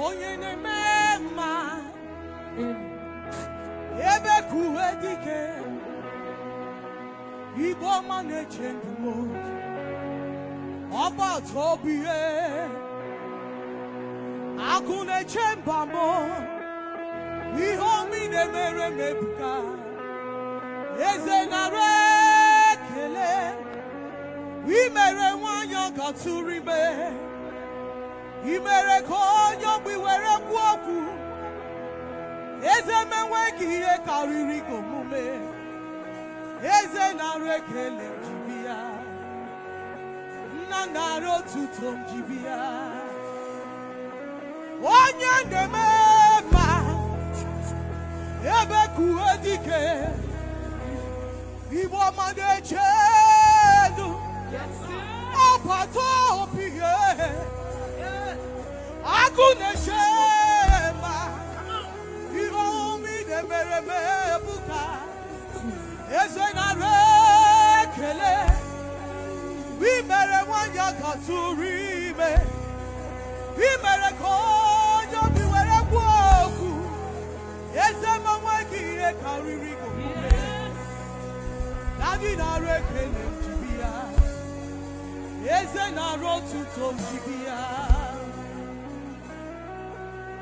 onye na-eme ebe kuwedike Igbo na-eche ndụ ọba tobie akụ na-eche mba m ihe omi na-emere mebuka eze nara ekele imere nwanyị ọgatụrụ ime imere ka onye ogbi were kwuo okwu eze menweghị ihe karịrị gị omume eze nara ekele jibia nna nara otuto jibia onye na-eme ma ebe kuwe dike Igbo ọma na-eche ndụ ọbata obi agụ na-eche ma ihe omi na-emere mebuka eze nara ekele imere nwanyị agatụrụ ime imere ka onye obi were kwuo okwu eze ma nweghị ihe karịrị gị omume Daddy nara ekele jibia eze nara otuto jibia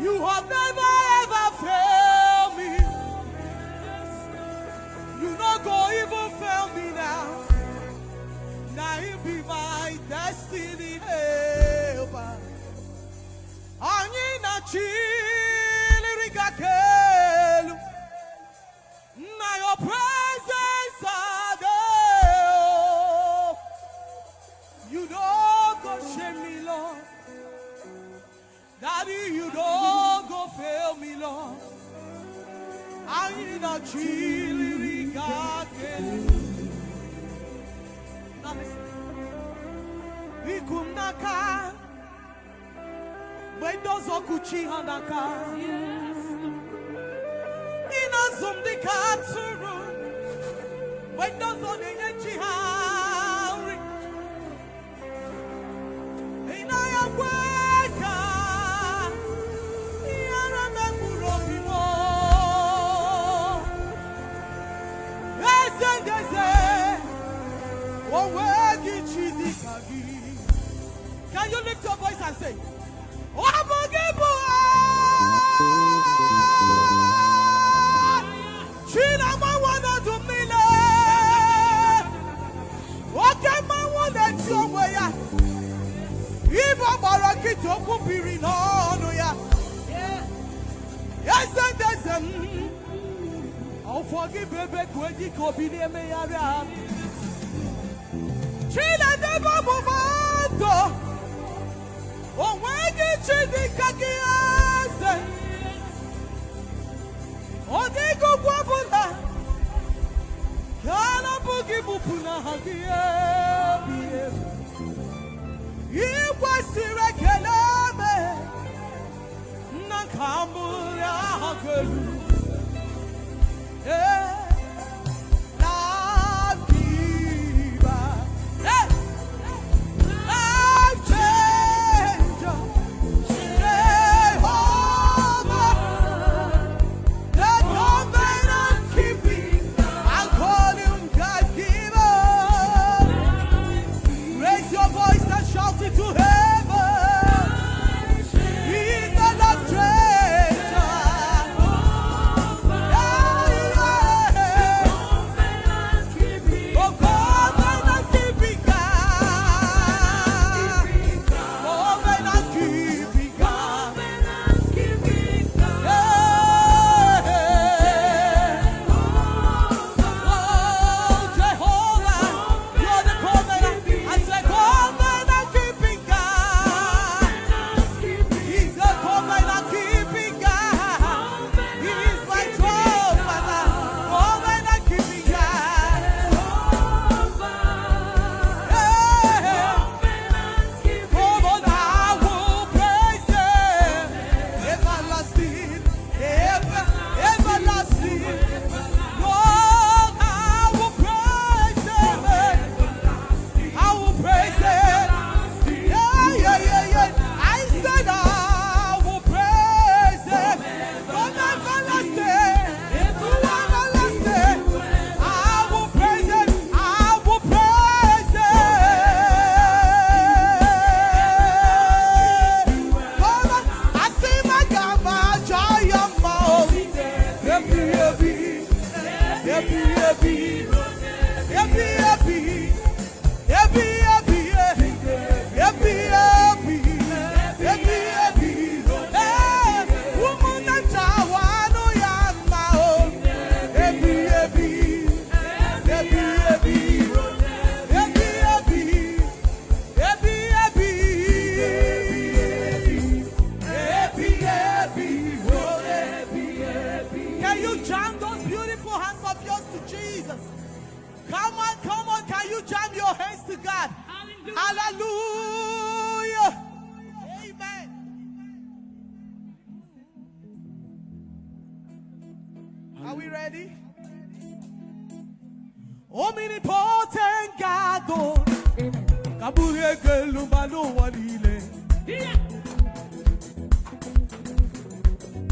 You have never ever failed me. You not go even fail me now. Now you be my destiny helper. Anyi na chiliri kakelu. Now your presence are there. You don't go shame me, Lord. Daddy, you don't go fail me, Lord. I need a chilly garden. Now listen. Ikumnaka. Wendozo kuchi handaka. Inazum di katsuru. Wendozo nenyechi hari. Inayakwe. Can you lift your voice and say, I'll forgive baby, Kwedi Kobi me area. Chile never move on. Oh, when you chidi kakiase. Oh, they go wabula. Kana bugi bupuna hagie. Iwasire kelame. Nakamura hagelu. To heaven. Hallelujah. Amen. Are we ready? Omnipotent God,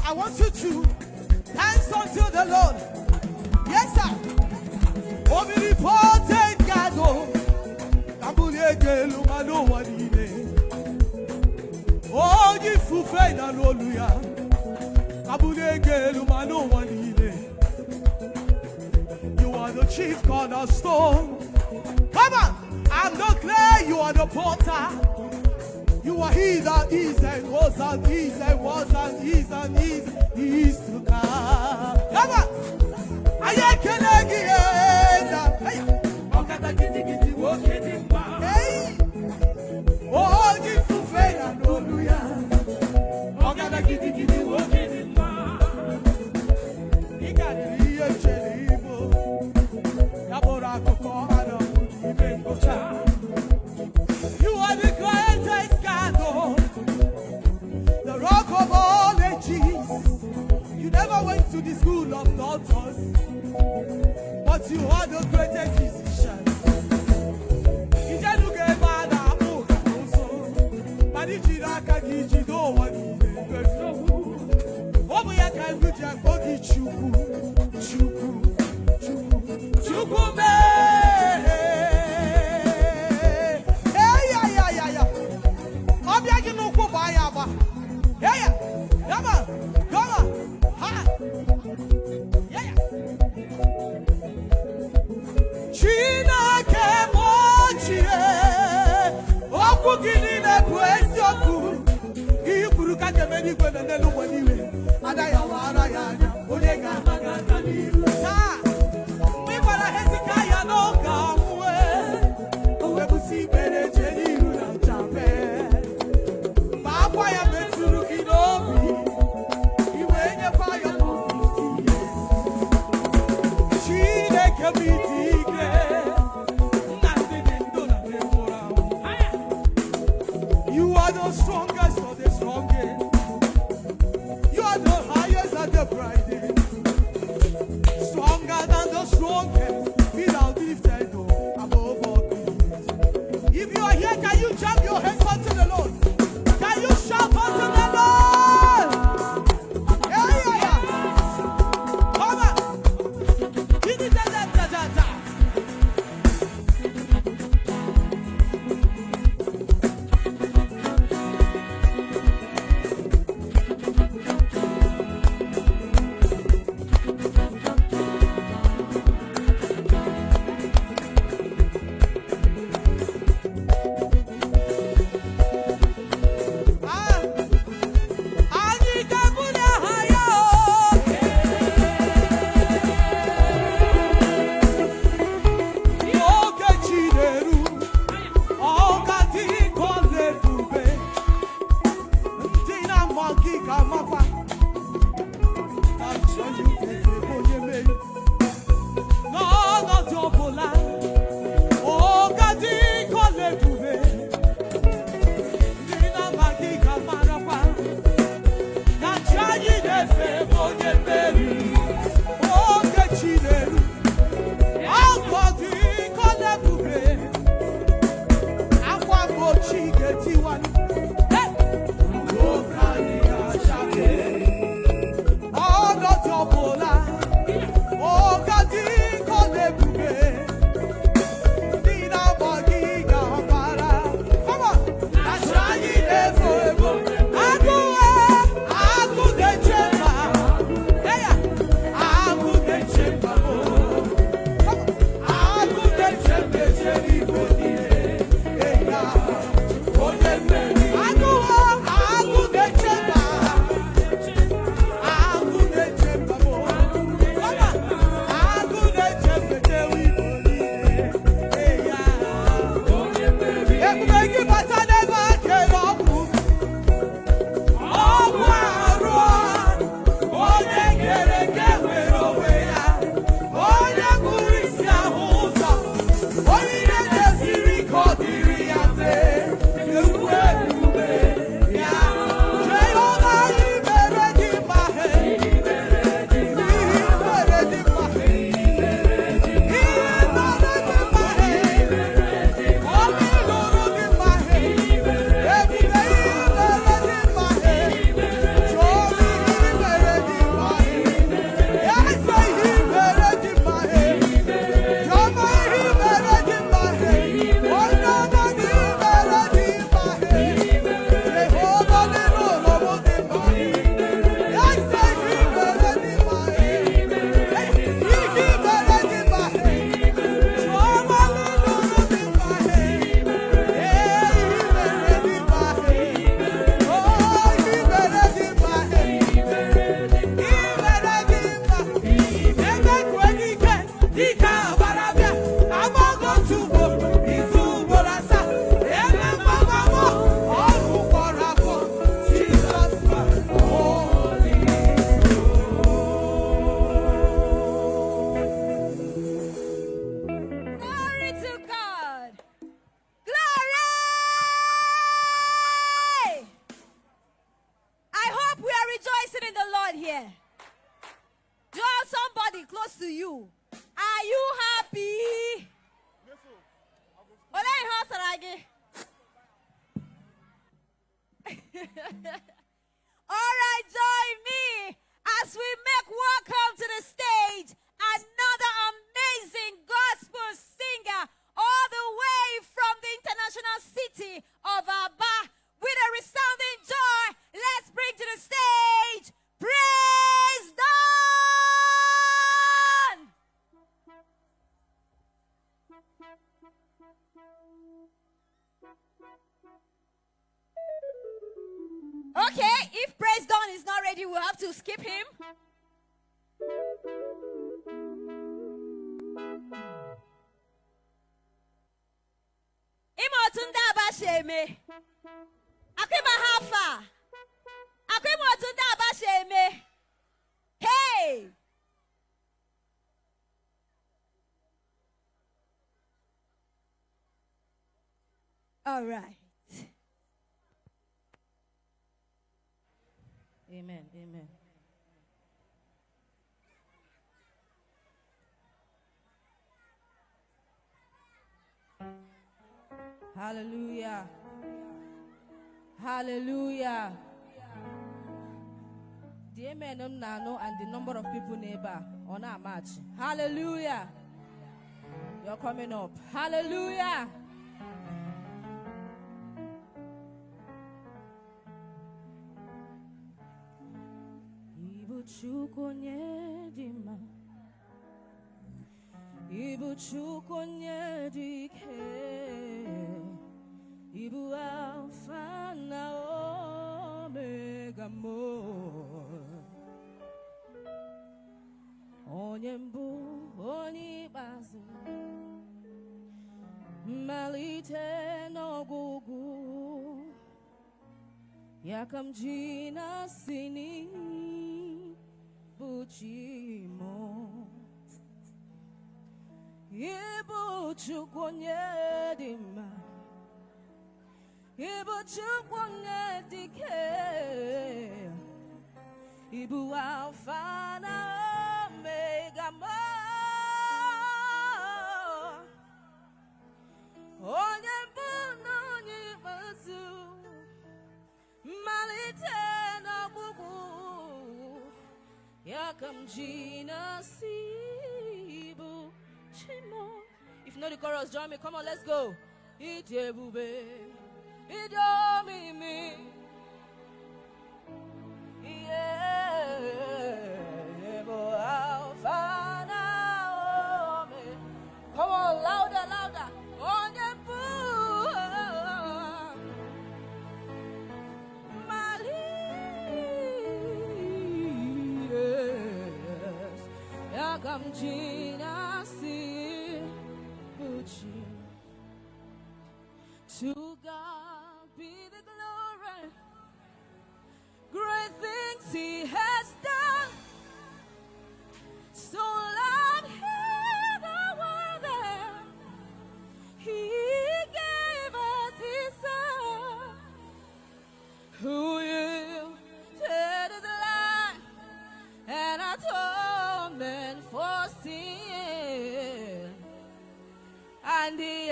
I want you to dance unto the Lord. Yes, sir. Omnipotent God, oh, you fulfill hallelujah. You are the chief cornerstone. Come on, I'm the clay, you are the potter. You are he that is and was and is and was and is and is to come. Come on, I can't hey, oh, you fulfill hallelujah. You are the greatest God, the rock of all ages. You never went to the school of doctors, but you are the greatest physician. You are the strongest of the strongest. You are the highest and the brightest. Stronger than the strongest. Without lifted above all things. If you are here, can you jump your hands unto the Lord? Can you shout unto the Lord? Yeah, yeah, yeah. Come on. Oh, rejoicing in the Lord here? Draw somebody close to you. Are you happy? All right, join me as we make welcome to the stage another amazing gospel singer all the way from the international city of Aba. With a resounding joy, let's bring to the stage Praise Dawn! Okay, if Praise Dawn is not ready, we'll have to skip him. Imotunda Abasheme. Akima Hafa. Akimotunda Abasheme. Hey! All right. Amen. Amen. Hallelujah. Hallelujah. The amen and the number of people neighbor on our match. Hallelujah. You're coming up. Hallelujah. Ibu chukonye dike Ibu alfa na omega mo Onye mbu onye bazu Malite n'ogugu Yakamjina sini Buchimo Ibu chukonye dima Ibu chukonye dike Ibu alfa na omega mo Onye mbuno onye bazu Malite n'ogugu Yakamjina sibu chimo. If you know the chorus, join me. Come on, let's go. Idebube, idomimi, yeah, yebo alfa na ome. Come on, louder, louder. Onyebu, Mali, yes, Yakamjina. To God be the glory, great things He has done. So loud He the world, He gave us His Son, who yielded His life and atonement for sin, and He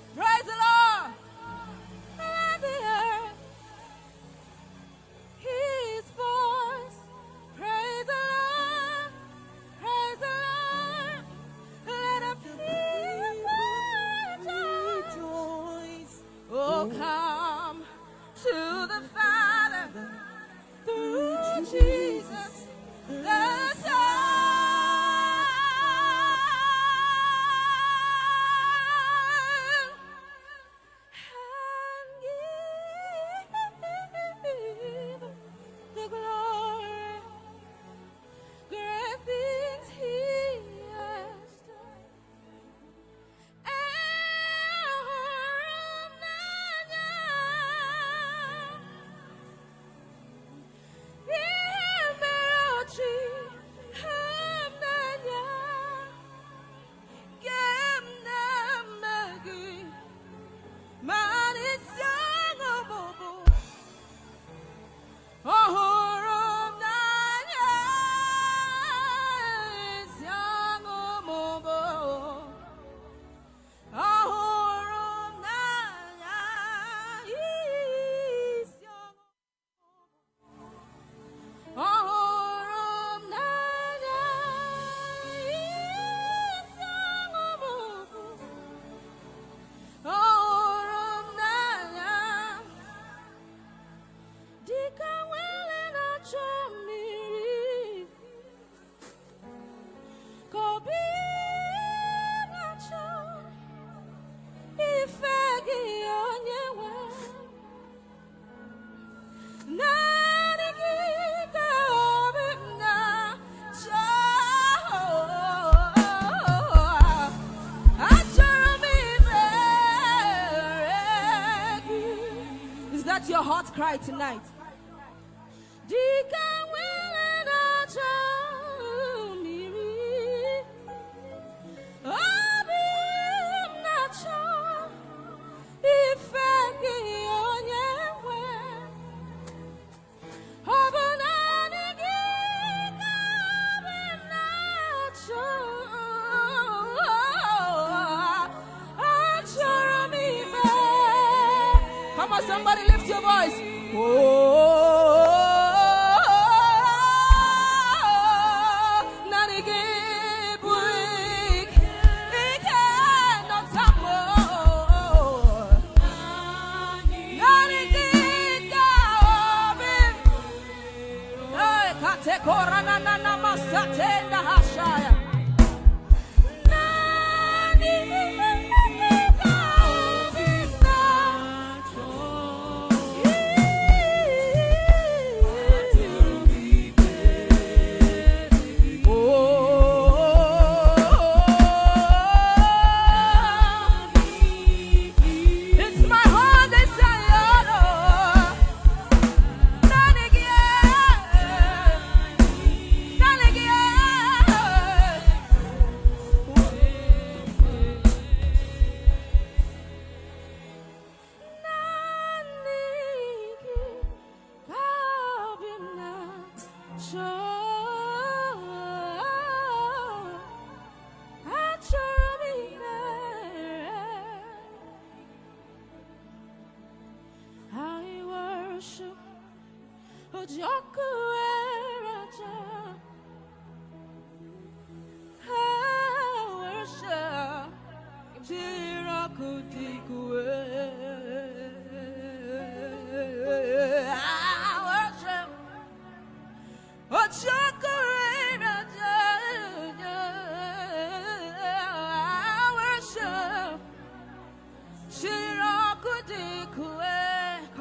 praise the Lord. Let the earth His voice. Praise the Lord. Praise the Lord. Let the people rejoice. Oh, come to the Father through Jesus the Son. cry tonight. Come on, somebody lift your voice.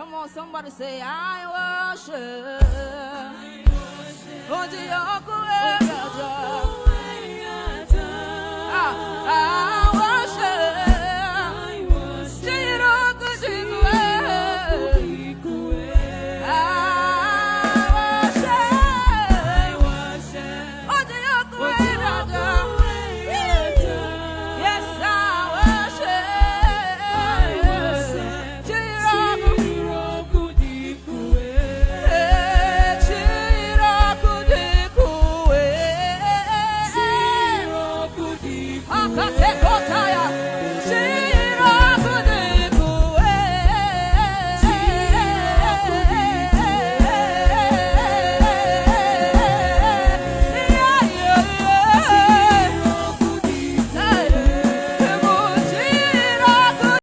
Come on, somebody say, I worship. Take